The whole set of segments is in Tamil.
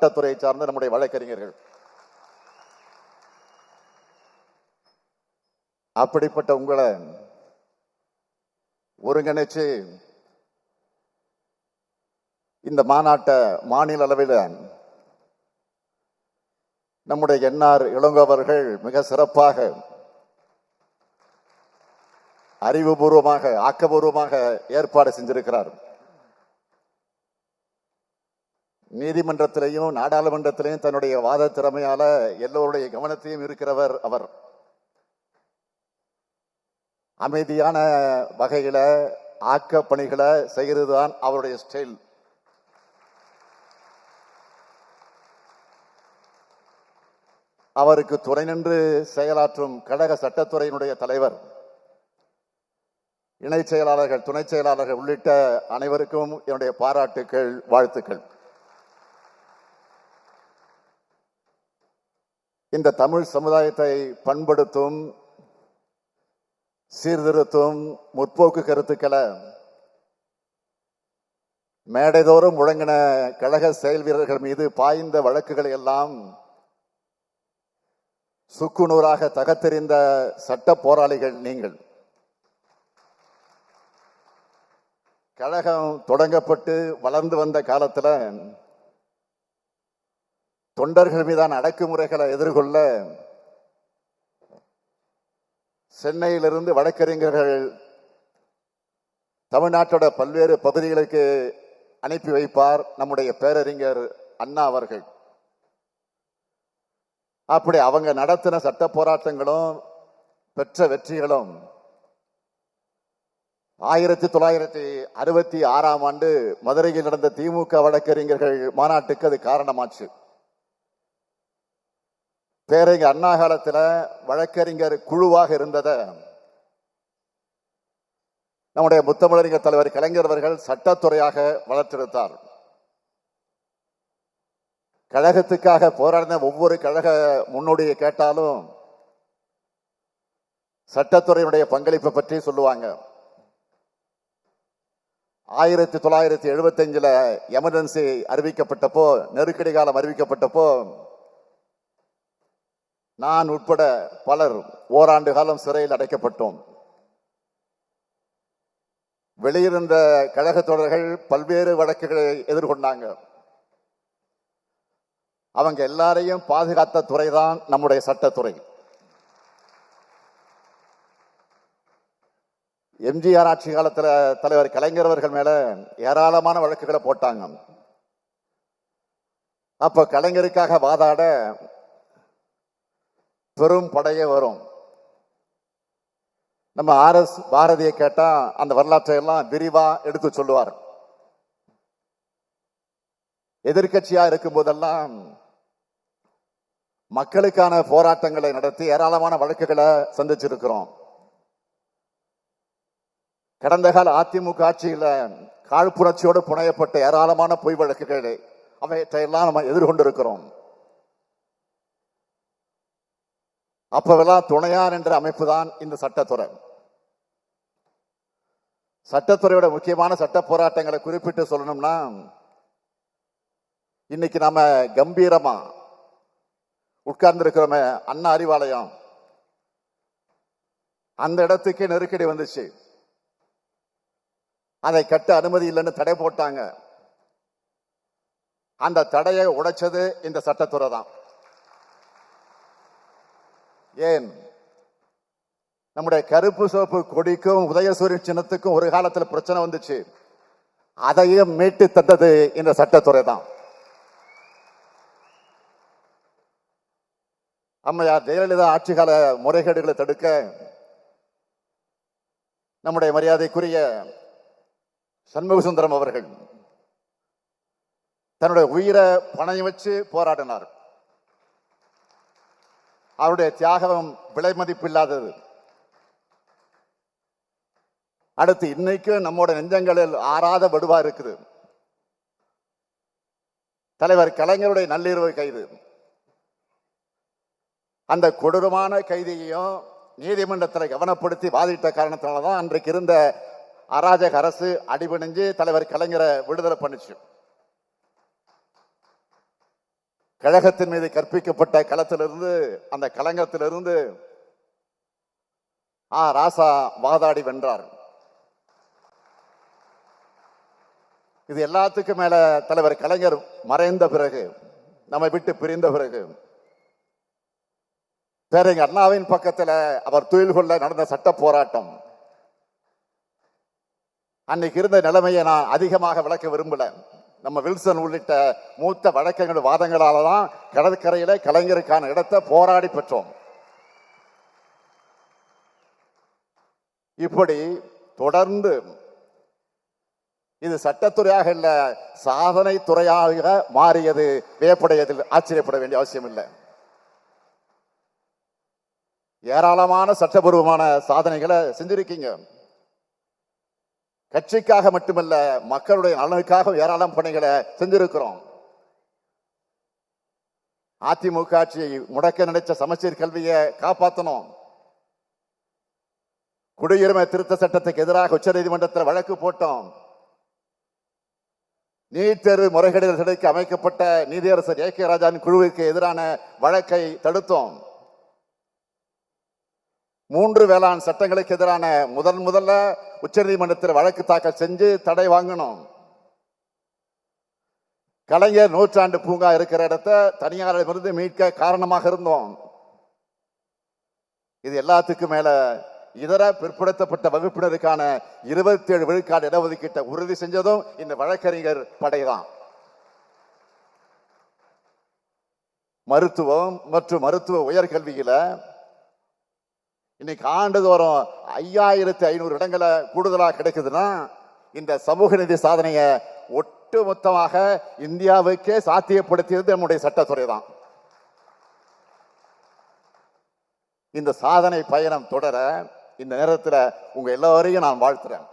சட்டத்துறையை சார்ந்த நம்முடைய வழக்கறிஞர்கள். அப்படிப்பட்ட உங்களை ஒருங்கிணைச்சு இந்த மாநாட்டை மாநில அளவில் நம்முடைய என்ஆர் இளங்கோ அவர்கள் மிக சிறப்பாக அறிவுபூர்வமாக ஆக்கபூர்வமாக ஏற்பாடு செஞ்சிருக்கிறார். நீதிமன்றத்திலையும் நாடாளுமன்றத்திலையும் தன்னுடைய வாத திறமையால எல்லோருடைய கவனத்தையும் இருக்கிறவர் அவர். அமைதியான வகையில ஆக்க பணிகளை செய்கிறதுதான் அவருடைய ஸ்டைல். அவருக்கு துணை நின்று செயலாற்றும் கழக சட்டத்துறையினுடைய தலைவர், இணை செயலாளர்கள், துணை செயலாளர்கள் உள்ளிட்ட அனைவருக்கும் என்னுடைய பாராட்டுக்கள், வாழ்த்துக்கள். இந்த தமிழ் சமுதாயத்தை பண்படுத்தும், சீர்திருத்தும் முற்போக்கு கருத்துக்களை மேடைதோறும் முழங்கின கழக செயல் வீரர்கள் மீது பாய்ந்த வழக்குகளை எல்லாம் சுக்குநூறாக தகத்தெறிந்த சட்ட போராளிகள் நீங்கள். கழகம் தொடங்கப்பட்டு வளர்ந்து வந்த காலத்தில் தொண்டர்கள் மீதான அடக்குமுறைகளை எதிர்கொள்ள சென்னையிலிருந்து வழக்கறிஞர்கள் தமிழ்நாட்டோட பல்வேறு பகுதிகளுக்கு அனுப்பி வைப்பார் நம்முடைய பேரறிஞர் அண்ணா அவர்கள். அப்படி அவங்க நடத்தின சட்ட போராட்டங்களும் பெற்ற வெற்றிகளும் 1966ஆம் ஆண்டு மதுரையில் நடந்த திமுக வழக்கறிஞர்கள் மாநாட்டுக்கு அது காரணமாச்சு. பேரறிஞர் அண்ணா காலத்தில் வழக்கறிஞர் குழுவாக இருந்தத நம்முடைய முத்தமிழறிஞர் தலைவர் கலைஞர் அவர்கள் சட்டத்துறையாக வளர்த்தெடுத்தார். கழகத்துக்காக போராடின ஒவ்வொரு கழக முன்னோடியை கேட்டாலும் சட்டத்துறையினுடைய பங்களிப்பை பற்றி சொல்லுவாங்க. 1975 எமர்ஜென்சி அறிவிக்கப்பட்டப்போ, நெருக்கடி காலம் அறிவிக்கப்பட்டப்போ நான் உட்பட பலர் ஓராண்டு காலம் சிறையில் அடைக்கப்பட்டோம். வெளியிருந்த கழக தொடர்கள் பல்வேறு வழக்குகளை எதிர்கொண்டாங்க. அவங்க எல்லாரையும் பாதுகாத்த துறைதான் நம்முடைய சட்டத்துறை. எம்ஜிஆர் ஆட்சி காலத்தில் தலைவர் கலைஞர் அவர்கள் மேல ஏராளமான வழக்குகளை போட்டாங்க. அப்ப கலைஞருக்காக வாதாட பெரும் படையே வரும். நம்ம RS பாரதியை கேட்டா அந்த வரலாற்றை எல்லாம் விரிவா எடுத்து சொல்லுவார். எதிர்கட்சியா இருக்கும் போதெல்லாம் மக்களுக்கான போராட்டங்களை நடத்தி ஏராளமான வழக்குகளை சந்திச்சிருக்கிறோம். கடந்த கால அதிமுக ஆட்சியில் காழ்ப்புணர்ச்சியோடு புனையப்பட்ட ஏராளமான பொய் வழக்குகள் அவையெல்லாம் நம்ம எதிர்கொண்டிருக்கிறோம். அப்பவெல்லாம் துணையார் என்ற அமைப்பு தான் இந்த சட்டத்துறை. சட்டத்துறையோட முக்கியமான சட்ட போராட்டங்களை குறிப்பிட்டு சொல்லணும்னா, இன்னைக்கு நாம கம்பீரமா உட்கார்ந்து இருக்கிறோமே அண்ணா அறிவாலயம், அந்த இடத்துக்கு நெருக்கடி வந்துச்சு. அதை கட்ட அனுமதி இல்லைன்னு தடை போட்டாங்க. அந்த தடையை உடைச்சது இந்த சட்டத்துறை தான். ஏன், நம்முடைய கருப்பு சிவப்பு கொடிக்கும் உதயசூரியன் சின்னத்துக்கும் ஒரு காலத்தில் பிரச்சனை வந்துச்சு. அதையும் மீட்டு தந்தது இந்த சட்டத்துறை தான். அம்மையார் ஜெயலலிதா ஆட்சி கால முறைகேடுகளை தடுக்க நம்முடைய மரியாதைக்குரிய சண்முக சுந்தரம் அவர்கள் தன்னுடைய உயிரை பணயம் வச்சு போராடினார். அவருடைய தியாகம் விலை மதிப்பில்லாதது. அடுத்து இன்னைக்கு நம்மோட நெஞ்சங்களில் ஆறாத வடுவா இருக்குது தலைவர் கலைஞருடைய நள்ளிரவு கைது. அந்த கொடூரமான கைதியையும் நீதிமன்றத்தில் கவனப்படுத்தி வாதிட்ட காரணத்தினால்தான் அன்றைக்கு இருந்த அராஜக அரசு அடிபணிஞ்சு தலைவர் கலைஞரை விடுதலை பண்ணுச்சு. கழகத்தின் மீது கற்பிக்கப்பட்ட களத்திலிருந்து, அந்த களங்கத்திலிருந்து ராசா வாதாடி வென்றார். இது எல்லாத்துக்கும் மேல தலைவர் கலைஞர் மறைந்த பிறகு, நம்மை விட்டு பிரிந்த பிறகு, பேரறிஞர் அண்ணாவின் பக்கத்தில் அவர் துயில் கொள்ள நடந்த சட்ட போராட்டம், அன்னைக்கு இருந்த நிலைமையை நான் அதிகமாக விளக்க விரும்பல. நம்ம வில்சன் உள்ளிட்ட மூத்த வழக்கங்கள் வாதங்களால தான் கடற்கரையில கலைஞருக்கான இடத்தை போராடி பெற்றோம். இப்படி தொடர்ந்து இது சட்டத்துறையாக இல்ல, சாதனை துறையாக மாறியது வியப்படையதில் ஆச்சரியப்பட வேண்டிய அவசியம் இல்லை. ஏராளமான சட்டபூர்வமான சாதனைகளை செஞ்சிருக்கீங்க. கட்சிக்காக மட்டுமல்ல, மக்களுடைய நலனுக்காக ஏராளம் பணிகளை செஞ்சிருக்கிறோம். அதிமுக ஆட்சியை முடக்க நினைச்ச சமச்சீர் கல்வியை காப்பாற்றணும். குடியுரிமை திருத்த சட்டத்துக்கு எதிராக உச்ச நீதிமன்றத்தில் வழக்கு போட்டோம். நீட் தேர்வு முறைகேடுகளுக்கு அமைக்கப்பட்ட நீதியரசர் ஏ.கே. ராஜாவின் குழுவுக்கு எதிரான வழக்கை தடுத்தோம். 3 வேளாண் சட்டங்களுக்கு எதிரான முதல்ல உச்ச நீதிமன்றத்தில் வழக்கு தாக்கல் செஞ்சு தடை வாங்கணும். கலைஞர் நூற்றாண்டு பூங்கா இருக்கிற இடத்தை தனியாரிடமிருந்து மீட்க காரணமாக இருந்தோம். இது எல்லாத்துக்கும் மேல இதர பிற்படுத்தப்பட்ட வகுப்பினருக்கான 27 விழுக்காடு இடஒதுக்கீட்டை உறுதி செஞ்சதும் இந்த வழக்கறிஞர் படைதான். மருத்துவம் மற்றும் மருத்துவ உயர்கல்வியில இன்னைக்கு ஆண்டுதோறும் 5500 இடங்களை கூடுதலாக கிடைக்குதுன்னா இந்த சமூக நீதி சாதனையை ஒட்டுமொத்தமாக இந்தியாவுக்கே சாத்தியப்படுத்தியது நம்முடைய சட்டத்துறை தான். இந்த சாதனை பயணம் தொடர இந்த நேரத்தில் உங்க எல்லாரையும் நான் வாழ்த்துறேன்.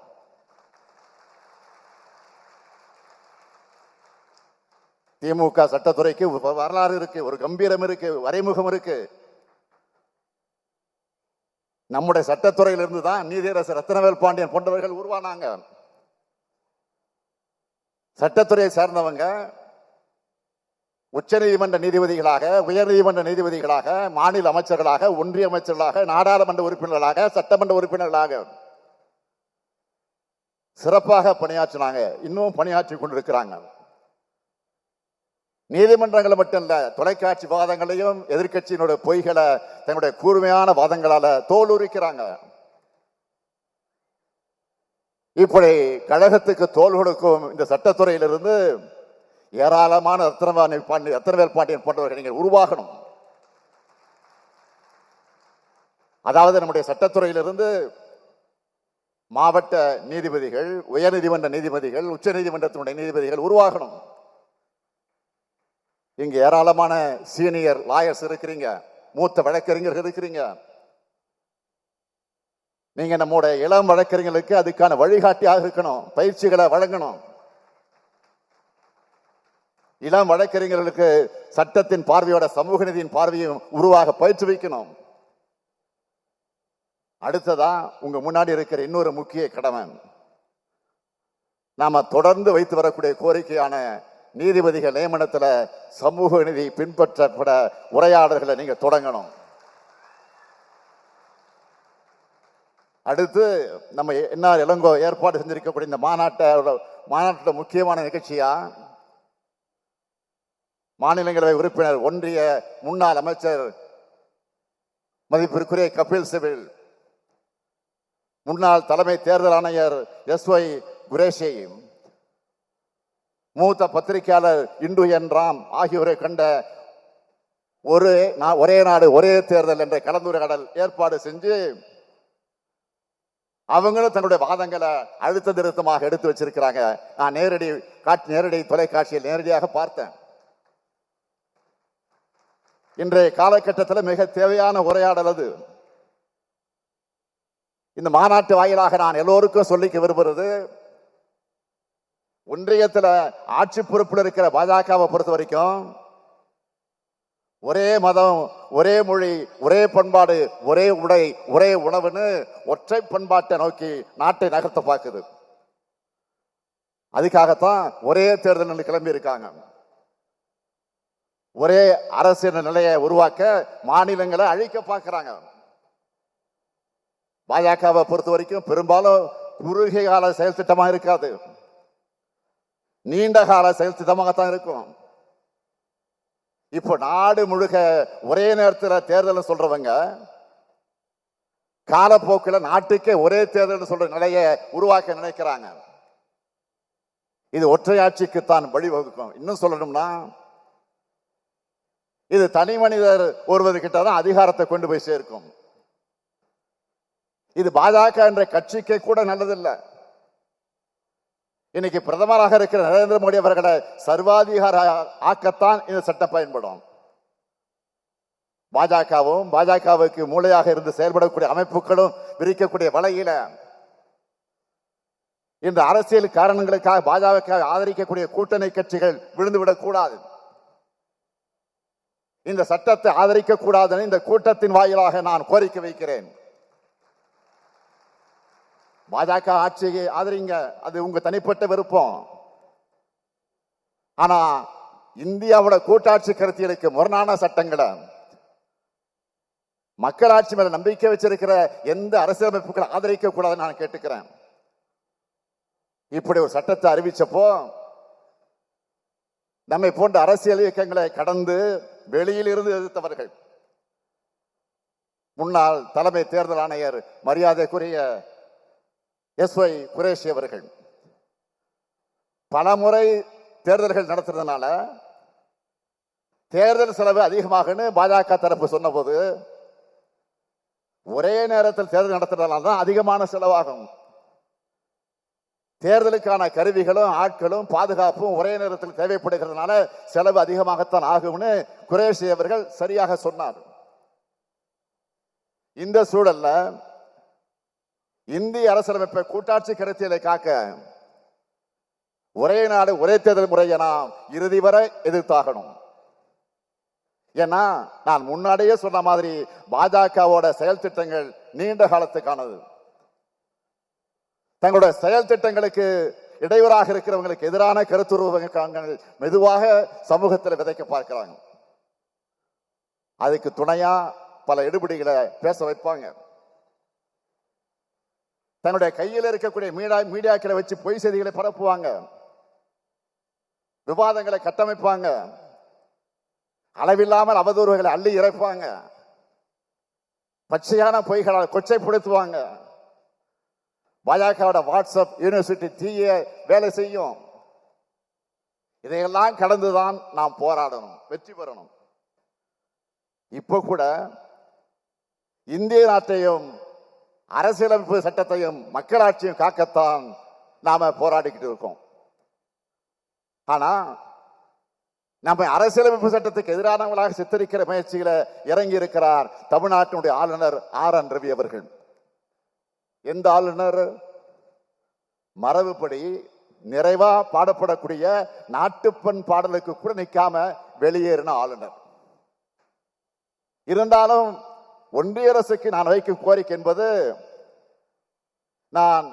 திமுக சட்டத்துறைக்கு வரலாறு இருக்கு, ஒரு கம்பீரம் இருக்கு, வரைமுகம் இருக்கு. நம்முடைய சட்டத்துறையிலிருந்து தான் நீதியரசர் ரத்னவேல் பாண்டியன் போன்றவர்கள் உருவானாங்க. சட்டத்துறையை சேர்ந்தவங்க உச்ச நீதிமன்ற நீதிபதிகளாக, உயர் நீதிமன்ற நீதிபதிகளாக, மாநில அமைச்சர்களாக, ஒன்றிய அமைச்சர்களாக, நாடாளுமன்ற உறுப்பினர்களாக, சட்டமன்ற உறுப்பினர்களாக சிறப்பாக பணியாற்றினாங்க. இன்னும் பணியாற்றி கொண்டிருக்கிறாங்க. நீதிமன்றங்களை மட்டும் இல்ல, தொலைக்காட்சி வாதங்களையும் எதிர்கட்சியினுடைய பொய்களை தங்களுடைய கூர்மையான வாதங்களால தோலுரிக்கிறாங்க. இப்படி கழகத்துக்கு தோல் கொடுக்கும் இந்த சட்டத்துறையிலிருந்து ஏராளமான ரத்னவேல் பாண்டியன் போன்றவர்கள் நீங்கள் உருவாகணும். அதாவது நம்முடைய சட்டத்துறையிலிருந்து மாவட்ட நீதிபதிகள், உயர் நீதிமன்ற நீதிபதிகள், உச்ச நீதிமன்றத்தினுடைய நீதிபதிகள் உருவாகணும். இங்க ஏராளமான சீனியர் லாயர்ஸ் இருக்கிறீங்க, மூத்த வழக்கறிஞர்கள் இருக்கிறீங்க. நீங்க நம்முடைய இளம் வழக்கறிஞர்களுக்கு அதுக்கான வழிகாட்டியாக இருக்கணும், பயிற்சிகளை வழங்கணும். இளம் வழக்கறிஞர்களுக்கு சட்டத்தின் பார்வையோட சமூக நீதியின் பார்வையும் உருவாக பயிற்றுவிக்கணும். அடுத்ததா உங்க முன்னாடி இருக்கிற இன்னொரு முக்கிய கடமை, நாம தொடர்ந்து வைத்து வரக்கூடிய கோரிக்கையான நீதிபதிகள் நியமனத்துல சமூக நீதி பின்பற்றப்பட உரையாடல்களை நீங்க தொடங்கணும். அடுத்து நம்ம என்ன இளங்கோ ஏற்பாடு செஞ்சிருக்கக்கூடிய இந்த மாநாட்டோட முக்கியமான நிகழ்ச்சியா மாநிலங்களவை உறுப்பினர், ஒன்றிய முன்னாள் அமைச்சர் மதிப்பிற்குரிய கபில் சிபில், முன்னாள் தலைமை தேர்தல் ஆணையர் எஸ்.ஒய். குரேஷி, மூத்த பத்திரிகையாளர் இந்து என் ராம் ஆகியோரை கண்ட ஒரே நாடு ஒரே தேர்தல் என்ற கலந்துரையாடல் ஏற்பாடு செஞ்சு அவங்களும் தன்னுடைய வாதங்களை அழுத்த திருத்தமாக எடுத்து வச்சிருக்கிறாங்க. நான் நேரடி தொலைக்காட்சியில் நேரடியாக பார்த்தேன். இன்றைய காலகட்டத்தில் மிக தேவையான உரையாடல் அது. இந்த மாநாட்டு வாயிலாக நான் எல்லோருக்கும் சொல்லிக்க விரும்புறது, ஒன்றியத்தில் ஆட்சி பொறுப்பில் இருக்கிற பாஜகவை பொறுத்த வரைக்கும் ஒரே மதம், ஒரே மொழி, ஒரே பண்பாடு, ஒரே உடை, ஒரே உணவுன்னு ஒற்றை பண்பாட்டை நோக்கி நாட்டை நகர்த்த பார்க்குது. அதுக்காகத்தான் ஒரே தேர்தல் கிளம்பி இருக்காங்க. ஒரே அரசியல் நிலையை உருவாக்க மாநிலங்களை அழிக்க பார்க்கிறாங்க. பாஜகவை பொறுத்த வரைக்கும் பெரும்பாலும் குறுகிய கால செயல் திட்டமா இருக்காது, நீண்ட கால செயல் திட்டமாகத்தான் இருக்கும். இப்போ நாடு முழுக்க ஒரே நேரத்தில் தேர்தல் சொல்றவங்க காலப்போக்கில் நாட்டுக்கே ஒரே தேர்தல் சொல்ற நிலையை உருவாக்க நினைக்கிறாங்க. இது ஒற்றையாட்சிக்குத்தான் வழிவகுக்கும். இன்னும் சொல்லணும்னா இது தனி மனிதர் ஒருவர்கிட்ட தான் அதிகாரத்தை கொண்டு போய் சேர்க்கும். இது பாஜக என்ற கட்சிக்கே கூட நல்லதில்லை. இன்னைக்கு பிரதமராக இருக்கிற நரேந்திர மோடி அவர்களை சர்வாதிகார ஆக்கத்தான் இந்த சட்டம் பயன்படும். பாஜகவும் பாஜகவுக்கு மூளையாக இருந்து செயல்படக்கூடிய அமைப்புகளும் விரிக்கக்கூடிய வலையில இந்த அரசியல் காரணங்களுக்காக பாஜக ஆதரிக்கக்கூடிய கூட்டணி கட்சிகள் விழுந்துவிடக் கூடாது. இந்த சட்டத்தை ஆதரிக்க கூடாதுன்னு இந்த கூட்டத்தின் வாயிலாக நான் கோரிக்கை வைக்கிறேன். பாஜக ஆட்சியை ஆதரிங்க, அது உங்க தனிப்பட்ட விருப்பம். ஆனா இந்தியாவோட கூட்டாட்சி கருத்தியலுக்கு முரணான சட்டங்களை, மக்களாட்சி மேல நம்பிக்கை வச்சிருக்கிற எந்த அரசியலமைப்புகளை ஆதரிக்க கூடாதுன்னு நான் கேட்டுக்கிறேன். இப்படி ஒரு சட்டத்தை அறிவிச்சப்போ நம்மை போன்ற அரசியல் இயக்கங்களை கடந்து வெளியில் இருந்து எதிர்த்தவர்கள் முன்னாள் தலைமை தேர்தல் ஆணையர் மரியாதைக்குரிய எஸ்.ஒய். குரேஷி அவர்கள் பலமுறை தேர்தல்கள் நடத்துறதுனால தேர்தல் செலவு அதிகமாகுன்னு பாஜக தரப்பு சொன்ன போது ஒரே நேரத்தில் தேர்தல் நடத்துறதுனால தான் அதிகமான செலவாகும். தேர்தலுக்கான கருவிகளும் ஆட்களும் பாதுகாப்பும் ஒரே நேரத்தில் தேவைப்படுகிறதுனால செலவு அதிகமாகத்தான் ஆகும்னு குரேஷி அவர்கள் சரியாக சொன்னார். இந்த சூழல்ல இந்திய அரசியலமைப்பை கூட்டாட்சி கருத்தியலை காக்க ஒரே நாடு ஒரே தேர்தல் முறையை நாம் இறுதி வரை எதிர்த்தாகணும். ஏன்னா நான் முன்னாடியே சொன்ன மாதிரி பாஜகவோட செயல் திட்டங்கள் நீண்ட காலத்துக்கானது. தங்களுடைய செயல் திட்டங்களுக்கு இடையூறாக இருக்கிறவங்களுக்கு எதிரான கருத்துருவங்கள் மெதுவாக சமூகத்தில் விதைக்க பார்க்கிறாங்க. அதுக்கு துணையா பல எடுபடிகளை பேச வைப்பாங்க. தன்னுடைய கையில் இருக்கக்கூடிய மீடியாக்களை வச்சு பொய் செய்திகளை பரப்புவாங்க, விவாதங்களை கட்டமைப்பாங்க, அளவில்லாமல் அவதூறுகளை அள்ளி இறைப்பாங்க, பச்சையான பொய்களால் கொச்சைப்படுத்துவாங்க. பாஜகவோட வாட்ஸ்அப் யூனிவர்சிட்டி தீய வேலை செய்யும். இதையெல்லாம் கடந்துதான் நாம் போராடணும், வெற்றி பெறணும். இப்போ கூட இந்திய நாட்டையும் அரசியலமைப்பு சட்டத்தையும் மக்களாட்சியும் காக்கத்தான் நாம போராடிக்கிட்டு இருக்கோம். ஆனா நம்ம அரசியலமைப்பு சட்டத்துக்கு எதிரானவங்களாக சித்தரிக்கிற முயற்சிகளை இறங்கி இருக்கிறார் தமிழ்நாட்டினுடைய ஆளுநர் ஆர்.என். ரவி அவர்கள். எந்த ஆளுநர்? மரபுப்படி நிறைவா பாடப்படக்கூடிய நாட்டுப்பண் பாடலுக்கு கூட நிற்காம வெளியேறின ஆளுநர். இருந்தாலும் ஒன்றிய அரசுக்கு நான் வைக்கும் கோரிக்கை என்பது, நான்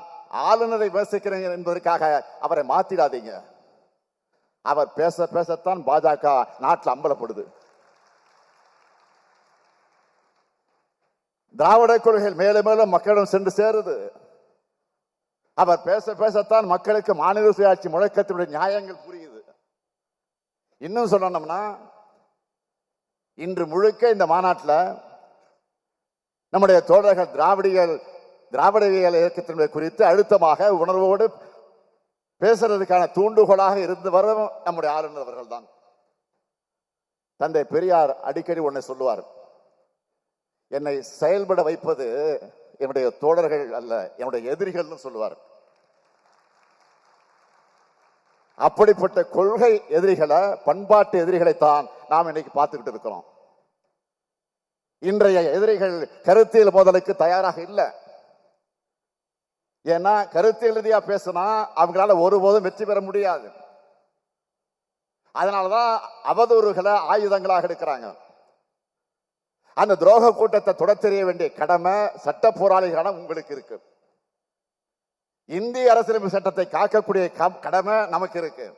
ஆளுநரை விமர்சிக்கிறேன் என்பதற்காக அவரை மாத்திடாதீங்க. அவர் பேச பேசத்தான் பாஜக நாட்டில் அம்பலப்படுது. திராவிட கொள்கைகள் மேலும் மேலும் மக்களிடம் சென்று சேருது. அவர் பேச பேசத்தான் மக்களுக்கு மாநில சுயாட்சி முழக்கத்தினுடைய நியாயங்கள் புரியுது. இன்னும் சொல்லணும்னா இன்று முழுக்க இந்த மாநாட்டில் நம்முடைய தோழர்கள் திராவிடவியல் இயக்கத்தினுடைய குறித்து அழுத்தமாக உணர்வோடு பேசுறதுக்கான தூண்டுகோலாக இருந்து வரும் நம்முடைய ஆளுநர் அவர்கள் தான். தந்தை பெரியார் அடிக்கடி ஒன்றை சொல்லுவார், என்னை செயல்பட வைப்பது என்னுடைய தோழர்கள் அல்ல, என்னுடைய எதிரிகள்னு சொல்லுவார். அப்படிப்பட்ட கொள்கை எதிரிகளை, பண்பாட்டு எதிரிகளைத்தான் நாம் இன்னைக்கு பார்த்துக்கிட்டு இருக்கிறோம். இன்றைய எதிரிகள் கருத்தியல் மோதலுக்கு தயாராக இல்லை. ஏன்னா கருத்தியல் ரீதியா பேசினா அவங்களால ஒருபோதும் வெற்றி பெற முடியாது. அதனாலதான் அவதூறுகளை ஆயுதங்களாக எடுக்கிறாங்க. அந்த துரோக கூட்டத்தை தொடத்தெறிய வேண்டிய கடமை சட்ட போராளிகளான உங்களுக்கு இருக்கு. இந்திய அரசியலமைப்பு சட்டத்தை காக்கக்கூடிய கடமை நமக்கு இருக்கு.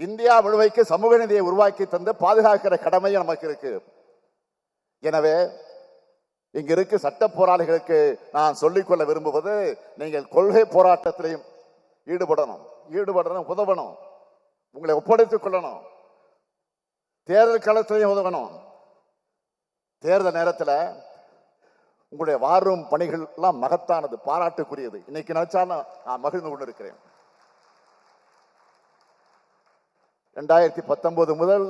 இந்தியா முழுமைக்கு சமூக நீதியை உருவாக்கி தந்து பாதுகாக்கிற கடமை நமக்கு இருக்கு. எனவே இங்க இருக்கு சட்ட போராளிகளுக்கு நான் சொல்லிக்கொள்ள விரும்புவது, நீங்கள் கொள்கை போராட்டத்திலையும் ஈடுபடணும், உதவணும், உங்களை ஒப்படைத்துக் கொள்ளணும், தேர்தல் களத்திலையும் உதவணும். தேர்தல் நேரத்தில் உங்களுடைய வாரும் பணிகள் எல்லாம் மகத்தானது, பாராட்டுக்குரியது. இன்னைக்கு நினைச்சாலும் நான் மகிழ்ந்து கொண்டு இருக்கிறேன். 2019 முதல்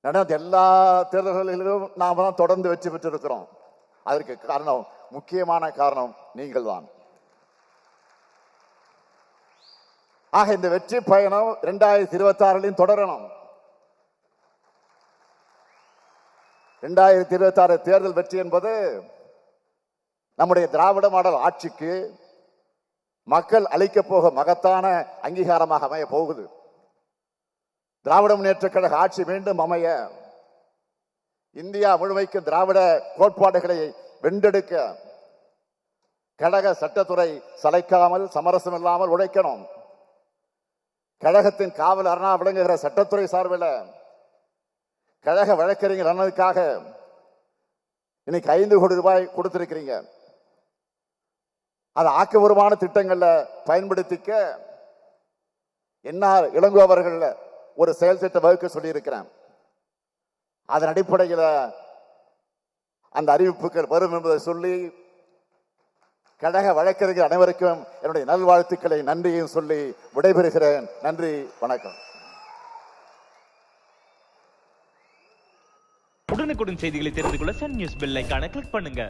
நடந்த எல்லா தேர்தல்களிலும் நாம் தான் தொடர்ந்து வெற்றி பெற்றிருக்கிறோம். அதற்கு காரணம், முக்கியமான காரணம் நீங்கள் தான். ஆக இந்த வெற்றி பயணம் 2026 தொடரணும். 2026 தேர்தல் வெற்றி என்பது நம்முடைய திராவிட மாடல் ஆட்சிக்கு மக்கள் அளிக்க போக மகத்தான அங்கீகாரமாக அமைய போகுது. திராவிட முன்னேற்ற கழக ஆட்சி மீண்டும் அமைய, இந்தியா முழுமைக்கு திராவிட கோட்பாடுகளை வென்றெடுக்க கழக சட்டத்துறை சளைக்காமல் சமரசம் இல்லாமல் உழைக்கணும். கழகத்தின் காவல் அரணா விளங்குகிற சட்டத்துறை சார்பில் கழக வழக்கறிஞர் அண்ணனுக்காக இன்னைக்கு 5 கோடி ரூபாய் கொடுத்திருக்கிறீங்க. அது ஆக்கபூர்வமான திட்டங்கள்ல பயன்படுத்திக்க என்ஆர் இளங்கோ அவர்கள் ஒரு செயல் திட்ட வகுக்க சொல்லி இருக்கிறேன். அதன் அடிப்படையில் அந்த அறிவிப்புகள் வரும் என்பதை சொல்லி கழக வழக்கறிஞர் அனைவருக்கும் என்னுடைய நல்வாழ்த்துக்களை நன்றியும் சொல்லி விடைபெறுகிறேன். நன்றி, வணக்கம். உடனுக்குடன் செய்திகளை தெரிந்து கொள்ள சன் நியூஸ் பெல் ஐகானை கிளிக் பண்ணுங்க.